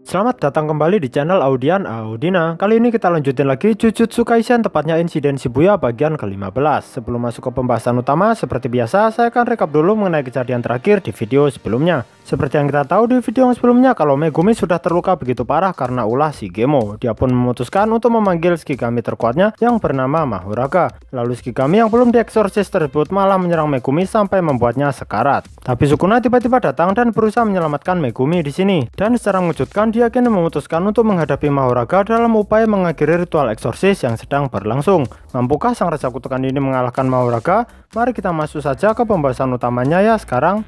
Selamat datang kembali di channel Audian Audina. Kali ini kita lanjutin lagi Jujutsu Kaisen, tepatnya insiden Shibuya bagian ke-15. Sebelum masuk ke pembahasan utama, seperti biasa saya akan rekap dulu mengenai kejadian terakhir di video sebelumnya. Seperti yang kita tahu di video yang sebelumnya, kalau Megumi sudah terluka begitu parah karena ulah Shigemo. Dia pun memutuskan untuk memanggil Shikigami terkuatnya yang bernama Mahoraga. Lalu Shikigami yang belum dieksorsis tersebut malah menyerang Megumi sampai membuatnya sekarat. Tapi Sukuna tiba-tiba datang dan berusaha menyelamatkan Megumi di sini. Dan secara mengejutkan, dia kini memutuskan untuk menghadapi Mahoraga dalam upaya mengakhiri ritual eksorsis yang sedang berlangsung. Mampukah sang Raja Kutukan ini mengalahkan Mahoraga? Mari kita masuk saja ke pembahasan utamanya ya sekarang.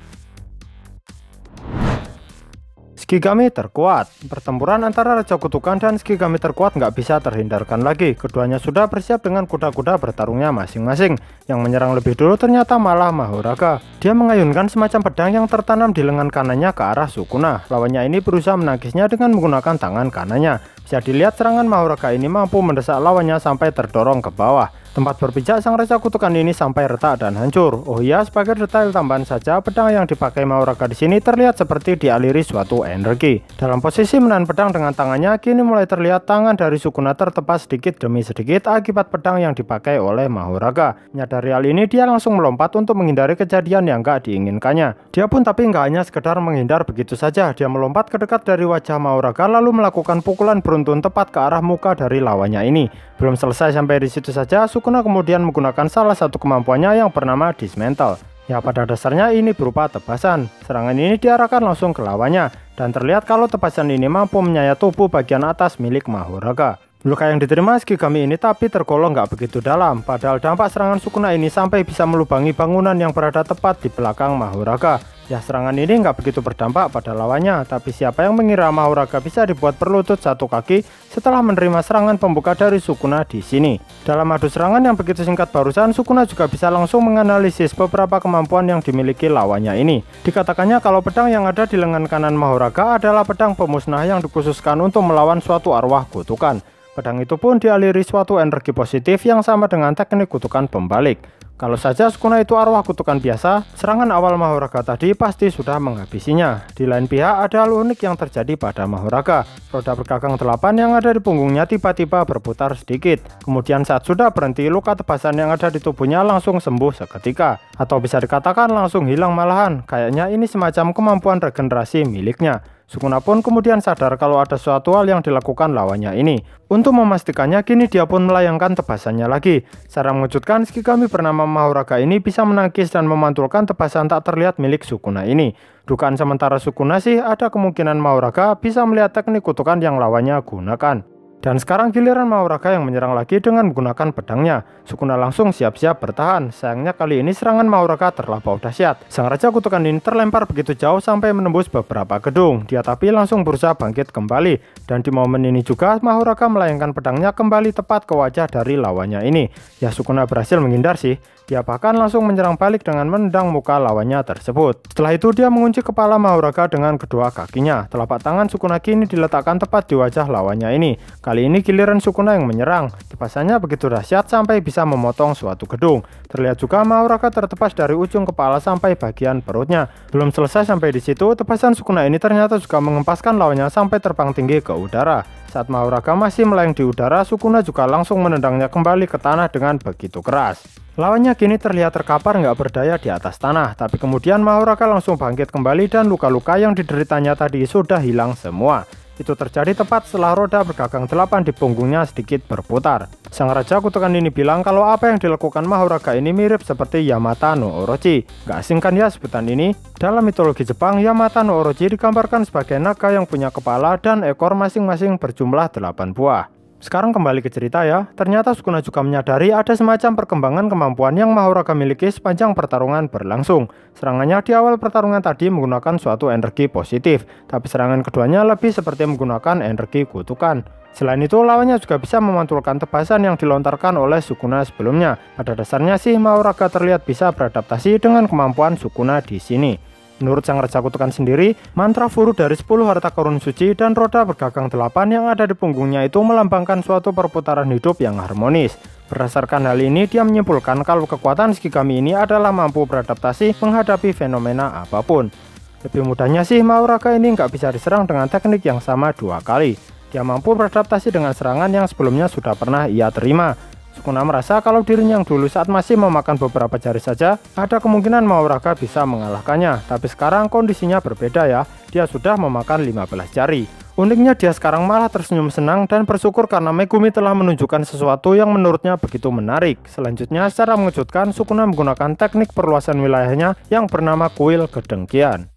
Shikigami terkuat. Pertempuran antara Raja Kutukan dan Shikigami terkuat nggak bisa terhindarkan lagi. Keduanya sudah bersiap dengan kuda-kuda bertarungnya masing-masing. Yang menyerang lebih dulu ternyata malah Mahoraga. Dia mengayunkan semacam pedang yang tertanam di lengan kanannya ke arah Sukuna. Lawannya ini berusaha menangkisnya dengan menggunakan tangan kanannya. Bisa dilihat serangan Mahoraga ini mampu mendesak lawannya sampai terdorong ke bawah. Tempat berpijak sang Raja Kutukan ini sampai retak dan hancur. Oh iya, sebagai detail tambahan saja, pedang yang dipakai Mahoraga di sini terlihat seperti dialiri suatu energi. Dalam posisi menahan pedang dengan tangannya, kini mulai terlihat tangan dari Sukuna tertepas sedikit demi sedikit akibat pedang yang dipakai oleh Mahoraga. Menyadari hal ini, dia langsung melompat untuk menghindari kejadian yang gak diinginkannya. Dia pun tapi nggak hanya sekedar menghindar begitu saja, dia melompat ke dekat dari wajah Mahoraga lalu melakukan pukulan beruntun tepat ke arah muka dari lawannya ini. Belum selesai sampai di situ saja, Sukuna kemudian menggunakan salah satu kemampuannya yang bernama Dismantle. Ya, pada dasarnya ini berupa tebasan. Serangan ini diarahkan langsung ke lawannya, dan terlihat kalau tebasan ini mampu menyayat tubuh bagian atas milik Mahoraga. Luka yang diterima Shikigami ini tapi tergolong nggak begitu dalam, padahal dampak serangan Sukuna ini sampai bisa melubangi bangunan yang berada tepat di belakang Mahoraga. Ya, serangan ini nggak begitu berdampak pada lawannya, tapi siapa yang mengira Mahoraga bisa dibuat berlutut satu kaki setelah menerima serangan pembuka dari Sukuna di sini. Dalam adu serangan yang begitu singkat barusan, Sukuna juga bisa langsung menganalisis beberapa kemampuan yang dimiliki lawannya ini. Dikatakannya kalau pedang yang ada di lengan kanan Mahoraga adalah pedang pemusnah yang dikhususkan untuk melawan suatu arwah kutukan. Pedang itu pun dialiri suatu energi positif yang sama dengan teknik kutukan pembalik. Kalau saja Sukuna itu arwah kutukan biasa, serangan awal Mahoraga tadi pasti sudah menghabisinya. Di lain pihak, ada hal unik yang terjadi pada Mahoraga. Roda bergagang 8 yang ada di punggungnya tiba-tiba berputar sedikit. Kemudian saat sudah berhenti, luka tebasan yang ada di tubuhnya langsung sembuh seketika. Atau bisa dikatakan langsung hilang malahan. Kayaknya ini semacam kemampuan regenerasi miliknya. Sukuna pun kemudian sadar kalau ada suatu hal yang dilakukan lawannya ini. Untuk memastikannya, kini dia pun melayangkan tebasannya lagi. Secara mengejutkan, Shikigami bernama Mahoraga ini bisa menangkis dan memantulkan tebasan tak terlihat milik Sukuna ini. Dugaan sementara Sukuna sih ada kemungkinan Mahoraga bisa melihat teknik kutukan yang lawannya gunakan. Dan sekarang giliran Mahoraga yang menyerang lagi dengan menggunakan pedangnya. Sukuna langsung siap-siap bertahan. Sayangnya kali ini serangan Mahoraga terlampau dahsyat. Sang Raja Kutukan ini terlempar begitu jauh sampai menembus beberapa gedung. Dia tapi langsung berusaha bangkit kembali. Dan di momen ini juga Mahoraga melayangkan pedangnya kembali tepat ke wajah dari lawannya ini. Ya, Sukuna berhasil menghindar sih. Dia bahkan langsung menyerang balik dengan menendang muka lawannya tersebut. Setelah itu dia mengunci kepala Mahoraga dengan kedua kakinya. Telapak tangan Sukuna kini diletakkan tepat di wajah lawannya ini. Kali ini giliran Sukuna yang menyerang. Tebasannya begitu dahsyat sampai bisa memotong suatu gedung. Terlihat juga Mahoraga tertepas dari ujung kepala sampai bagian perutnya. Belum selesai sampai di situ, tebasan Sukuna ini ternyata juga mengempaskan lawannya sampai terbang tinggi ke udara. Saat Mahoraga masih melayang di udara, Sukuna juga langsung menendangnya kembali ke tanah dengan begitu keras. Lawannya kini terlihat terkapar nggak berdaya di atas tanah, tapi kemudian Mahoraga langsung bangkit kembali dan luka-luka yang dideritanya tadi sudah hilang semua. Itu terjadi tepat setelah roda bergagang 8 di punggungnya sedikit berputar. Sang Raja Kutukan ini bilang kalau apa yang dilakukan Mahoraga ini mirip seperti Yamata no Orochi. Gak asing kan ya sebutan ini? Dalam mitologi Jepang, Yamata no Orochi digambarkan sebagai naga yang punya kepala dan ekor masing-masing berjumlah 8 buah. Sekarang kembali ke cerita ya. Ternyata Sukuna juga menyadari ada semacam perkembangan kemampuan yang Mahoraga miliki sepanjang pertarungan berlangsung. Serangannya di awal pertarungan tadi menggunakan suatu energi positif, tapi serangan keduanya lebih seperti menggunakan energi kutukan. Selain itu, lawannya juga bisa memantulkan tebasan yang dilontarkan oleh Sukuna sebelumnya. Pada dasarnya sih Mahoraga terlihat bisa beradaptasi dengan kemampuan Sukuna di sini. Menurut sang Raja Kutukan sendiri, mantra furu dari 10 harta karun suci dan roda bergagang 8 yang ada di punggungnya itu melambangkan suatu perputaran hidup yang harmonis. Berdasarkan hal ini, dia menyimpulkan kalau kekuatan Shikigami ini adalah mampu beradaptasi menghadapi fenomena apapun. Lebih mudahnya sih, Mahoraga ini nggak bisa diserang dengan teknik yang sama 2 kali. Dia mampu beradaptasi dengan serangan yang sebelumnya sudah pernah ia terima. Sukuna merasa kalau dirinya yang dulu saat masih memakan beberapa jari saja, ada kemungkinan Mahoraga bisa mengalahkannya. Tapi sekarang kondisinya berbeda ya, dia sudah memakan 15 jari. Uniknya dia sekarang malah tersenyum senang dan bersyukur karena Megumi telah menunjukkan sesuatu yang menurutnya begitu menarik. Selanjutnya secara mengejutkan, Sukuna menggunakan teknik perluasan wilayahnya yang bernama kuil kedengkian.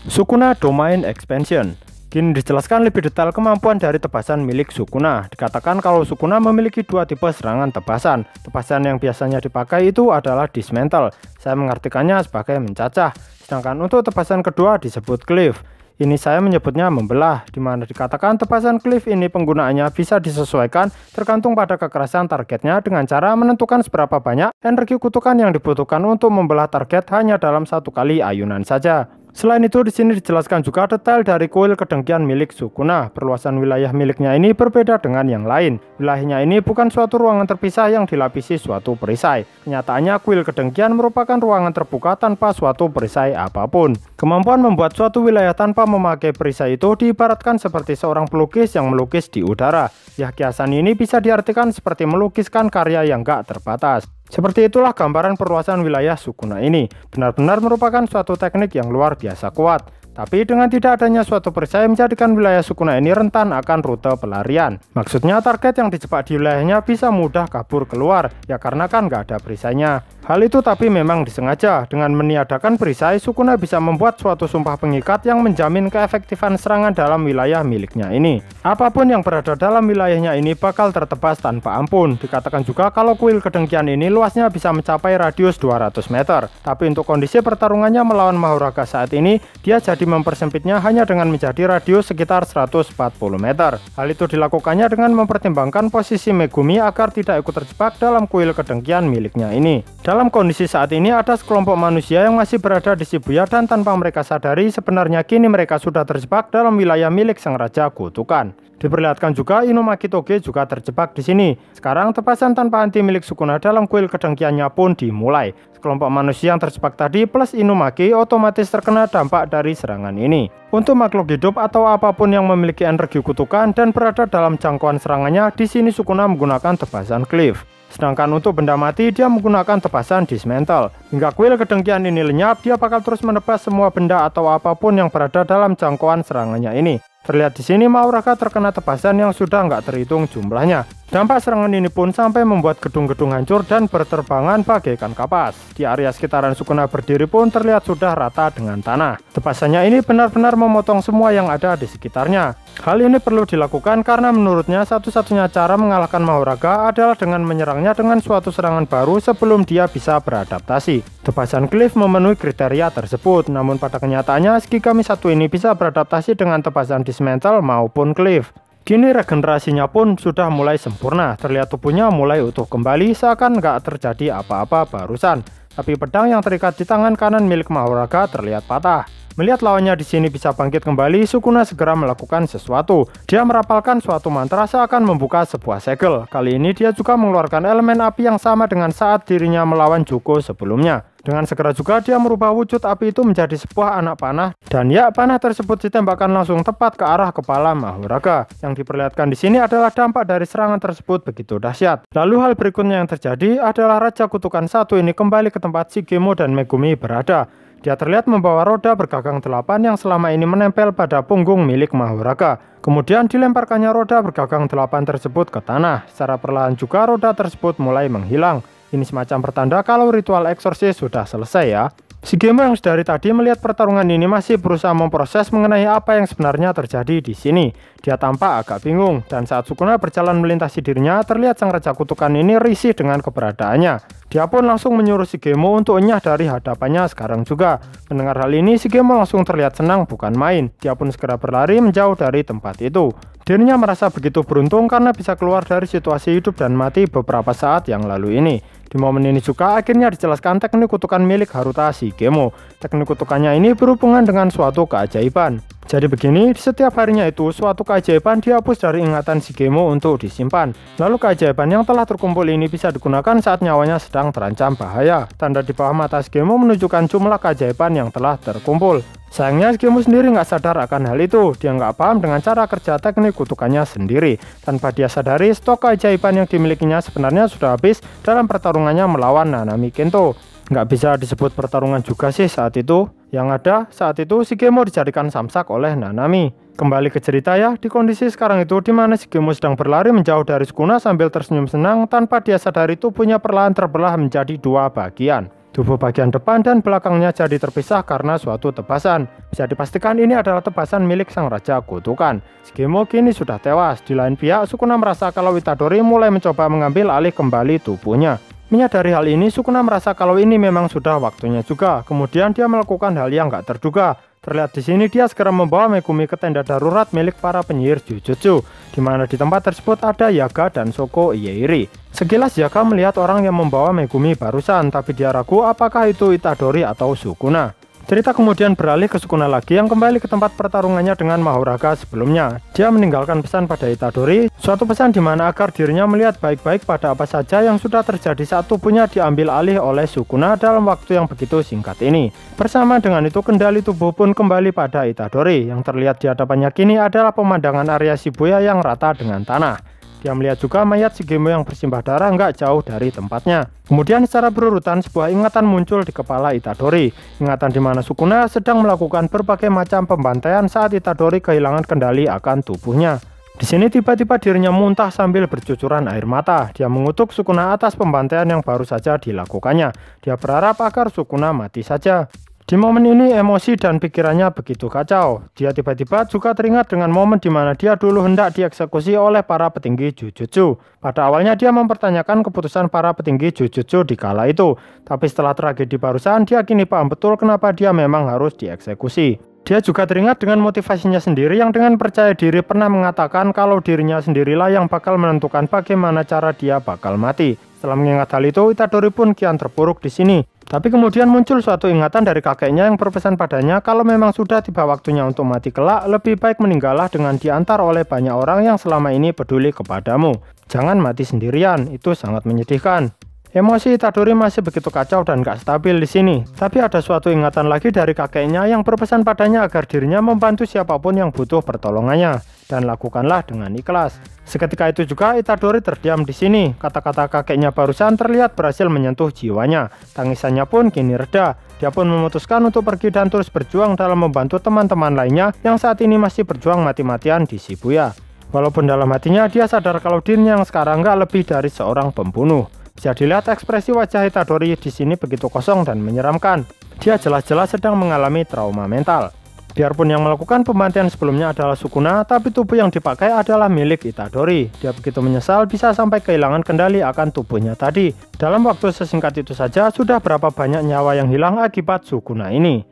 Sukuna Domain Expansion. Kini dijelaskan lebih detail kemampuan dari tebasan milik Sukuna. Dikatakan kalau Sukuna memiliki 2 tipe serangan tebasan. Tebasan yang biasanya dipakai itu adalah dismantle. Saya mengartikannya sebagai mencacah. Sedangkan untuk tebasan kedua disebut cleave. Ini saya menyebutnya membelah, di mana dikatakan tebasan cleave ini penggunaannya bisa disesuaikan tergantung pada kekerasan targetnya dengan cara menentukan seberapa banyak energi kutukan yang dibutuhkan untuk membelah target hanya dalam 1 kali ayunan saja. Selain itu, di sini dijelaskan juga detail dari kuil kedengkian milik Sukuna. Perluasan wilayah miliknya ini berbeda dengan yang lain. Wilayahnya ini bukan suatu ruangan terpisah yang dilapisi suatu perisai. Kenyataannya, kuil kedengkian merupakan ruangan terbuka tanpa suatu perisai apapun. Kemampuan membuat suatu wilayah tanpa memakai perisai itu diibaratkan seperti seorang pelukis yang melukis di udara. Ya, kiasan ini bisa diartikan seperti melukiskan karya yang gak terbatas. Seperti itulah gambaran perluasan wilayah Sukuna ini. Benar-benar merupakan suatu teknik yang luar biasa kuat. Tapi dengan tidak adanya suatu perisai menjadikan wilayah Sukuna ini rentan akan rute pelarian. Maksudnya target yang dijebak di wilayahnya bisa mudah kabur keluar, ya karena kan nggak ada perisainya. Hal itu tapi memang disengaja. Dengan meniadakan perisai, Sukuna bisa membuat suatu sumpah pengikat yang menjamin keefektifan serangan dalam wilayah miliknya ini. Apapun yang berada dalam wilayahnya ini bakal tertebas tanpa ampun. Dikatakan juga kalau kuil kedengkian ini luasnya bisa mencapai radius 200 meter. Tapi untuk kondisi pertarungannya melawan Mahoraga saat ini, dia jadi mempersempitnya hanya dengan menjadi radius sekitar 140 meter. Hal itu dilakukannya dengan mempertimbangkan posisi Megumi agar tidak ikut terjebak dalam kuil kedengkian miliknya ini. Dalam kondisi saat ini ada sekelompok manusia yang masih berada di Shibuya dan tanpa mereka sadari sebenarnya kini mereka sudah terjebak dalam wilayah milik Sang Raja Kutukan. Diperlihatkan juga Inumaki Toge juga terjebak di sini. Sekarang tebasan tanpa henti milik Sukuna dalam kuil kedengkiannya pun dimulai. Kelompok manusia yang terjebak tadi plus Inumaki otomatis terkena dampak dari serangan ini. Untuk makhluk hidup atau apapun yang memiliki energi kutukan dan berada dalam jangkauan serangannya, di sini Sukuna menggunakan tebasan cleave. Sedangkan untuk benda mati, dia menggunakan tebasan dismantle. Hingga kuil kedengkian ini lenyap, dia bakal terus menebas semua benda atau apapun yang berada dalam jangkauan serangannya ini. Terlihat di sini Mahoraga terkena tebasan yang sudah nggak terhitung jumlahnya. Dampak serangan ini pun sampai membuat gedung-gedung hancur dan berterbangan bagaikan kapas. Di area sekitaran Sukuna berdiri pun terlihat sudah rata dengan tanah. Tebasannya ini benar-benar memotong semua yang ada di sekitarnya. Hal ini perlu dilakukan karena menurutnya satu-satunya cara mengalahkan Mahoraga adalah dengan menyerangnya dengan suatu serangan baru sebelum dia bisa beradaptasi. Tebasan cleave memenuhi kriteria tersebut, namun pada kenyataannya Shikigami 1 ini bisa beradaptasi dengan tebasan dismantle maupun cleave. Kini regenerasinya pun sudah mulai sempurna, terlihat tubuhnya mulai utuh kembali seakan nggak terjadi apa-apa barusan. Tapi pedang yang terikat di tangan kanan milik Mahoraga terlihat patah. Melihat lawannya di sini bisa bangkit kembali, Sukuna segera melakukan sesuatu. Dia merapalkan suatu mantra seakan membuka sebuah segel. Kali ini dia juga mengeluarkan elemen api yang sama dengan saat dirinya melawan Juko sebelumnya. Dengan segera juga dia merubah wujud api itu menjadi sebuah anak panah, dan ya, panah tersebut ditembakkan langsung tepat ke arah kepala Mahoraga. Yang diperlihatkan di sini adalah dampak dari serangan tersebut begitu dahsyat. Lalu hal berikutnya yang terjadi adalah Raja Kutukan 1 ini kembali ke tempat Shigemo dan Megumi berada. Dia terlihat membawa roda bergagang 8 yang selama ini menempel pada punggung milik Mahoraga. Kemudian dilemparkannya roda bergagang 8 tersebut ke tanah. Secara perlahan juga roda tersebut mulai menghilang. Ini semacam pertanda kalau ritual eksorsis sudah selesai ya. Shigemo yang dari tadi melihat pertarungan ini masih berusaha memproses mengenai apa yang sebenarnya terjadi di sini. Dia tampak agak bingung, dan saat Sukuna berjalan melintasi dirinya, terlihat Sang Raja Kutukan ini risih dengan keberadaannya. Dia pun langsung menyuruh Shigemo untuk enyah dari hadapannya sekarang juga. Mendengar hal ini, Shigemo langsung terlihat senang bukan main. Dia pun segera berlari menjauh dari tempat itu. Dirinya merasa begitu beruntung karena bisa keluar dari situasi hidup dan mati beberapa saat yang lalu ini. Di momen ini juga akhirnya dijelaskan teknik kutukan milik Haruta Shigemo. Teknik kutukannya ini berhubungan dengan suatu keajaiban. Jadi begini, setiap harinya itu suatu keajaiban dihapus dari ingatan Shigemo untuk disimpan. Lalu keajaiban yang telah terkumpul ini bisa digunakan saat nyawanya sedang terancam bahaya. Tanda di bawah mata Shigemo menunjukkan jumlah keajaiban yang telah terkumpul. Sayangnya Shigemo sendiri nggak sadar akan hal itu. Dia nggak paham dengan cara kerja teknik kutukannya sendiri. Tanpa dia sadari, stok keajaiban yang dimilikinya sebenarnya sudah habis dalam pertarungannya melawan Nanami Kento. Nggak bisa disebut pertarungan juga sih saat itu. Yang ada saat itu Shigemo dijadikan samsak oleh Nanami. Kembali ke cerita ya, di kondisi sekarang itu di mana Shigemo sedang berlari menjauh dari Sukuna sambil tersenyum senang tanpa dia sadari tubuhnya perlahan terbelah menjadi dua bagian. Tubuh bagian depan dan belakangnya jadi terpisah karena suatu tebasan. Bisa dipastikan ini adalah tebasan milik sang raja kutukan. Shigemo kini sudah tewas. Di lain pihak, Sukuna merasa kalau Itadori mulai mencoba mengambil alih kembali tubuhnya. Menyadari hal ini, Sukuna merasa kalau ini memang sudah waktunya juga. Kemudian dia melakukan hal yang gak terduga. Terlihat di sini dia segera membawa Megumi ke tenda darurat milik para penyihir Jujutsu, di mana di tempat tersebut ada Yaga dan Shoko Ieiri. Sekilas Yaga melihat orang yang membawa Megumi barusan, tapi dia ragu apakah itu Itadori atau Sukuna. Cerita kemudian beralih ke Sukuna lagi yang kembali ke tempat pertarungannya dengan Mahoraga sebelumnya. Dia meninggalkan pesan pada Itadori, suatu pesan di mana agar dirinya melihat baik-baik pada apa saja yang sudah terjadi saat tubuhnya diambil alih oleh Sukuna dalam waktu yang begitu singkat ini. Bersama dengan itu kendali tubuh pun kembali pada Itadori. Yang terlihat di hadapannya kini adalah pemandangan area Shibuya yang rata dengan tanah. Dia melihat juga mayat Shigemo yang bersimbah darah nggak jauh dari tempatnya. Kemudian secara berurutan sebuah ingatan muncul di kepala Itadori. Ingatan di mana Sukuna sedang melakukan berbagai macam pembantaian saat Itadori kehilangan kendali akan tubuhnya. Di sini tiba-tiba dirinya muntah sambil bercucuran air mata. Dia mengutuk Sukuna atas pembantaian yang baru saja dilakukannya. Dia berharap agar Sukuna mati saja. Di momen ini emosi dan pikirannya begitu kacau. Dia tiba-tiba juga teringat dengan momen di mana dia dulu hendak dieksekusi oleh para petinggi Jujutsu. Pada awalnya dia mempertanyakan keputusan para petinggi Jujutsu di kala itu. Tapi setelah tragedi barusan dia kini paham betul kenapa dia memang harus dieksekusi. Dia juga teringat dengan motivasinya sendiri yang dengan percaya diri pernah mengatakan kalau dirinya sendirilah yang bakal menentukan bagaimana cara dia bakal mati. Setelah mengingat hal itu, Itadori pun kian terpuruk di sini. Tapi kemudian muncul suatu ingatan dari kakeknya yang berpesan padanya kalau memang sudah tiba waktunya untuk mati kelak, lebih baik meninggallah dengan diantar oleh banyak orang yang selama ini peduli kepadamu. Jangan mati sendirian, itu sangat menyedihkan. Emosi Itadori masih begitu kacau dan gak stabil di sini. Tapi ada suatu ingatan lagi dari kakeknya yang berpesan padanya agar dirinya membantu siapapun yang butuh pertolongannya. Dan lakukanlah dengan ikhlas. Seketika itu juga Itadori terdiam di sini. Kata-kata kakeknya barusan terlihat berhasil menyentuh jiwanya. Tangisannya pun kini reda. Dia pun memutuskan untuk pergi dan terus berjuang dalam membantu teman-teman lainnya yang saat ini masih berjuang mati-matian di Shibuya. Walaupun dalam hatinya dia sadar kalau dirinya yang sekarang gak lebih dari seorang pembunuh. Bisa dilihat ekspresi wajah Itadori di sini begitu kosong dan menyeramkan. Dia jelas-jelas sedang mengalami trauma mental. Biarpun yang melakukan pembantaian sebelumnya adalah Sukuna, tapi tubuh yang dipakai adalah milik Itadori. Dia begitu menyesal bisa sampai kehilangan kendali akan tubuhnya tadi. Dalam waktu sesingkat itu saja, sudah berapa banyak nyawa yang hilang akibat Sukuna ini.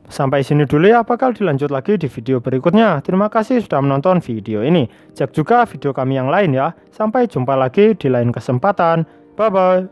Sampai sini dulu ya, bakal dilanjut lagi di video berikutnya. Terima kasih sudah menonton video ini. Cek juga video kami yang lain ya. Sampai jumpa lagi di lain kesempatan. Bye-bye.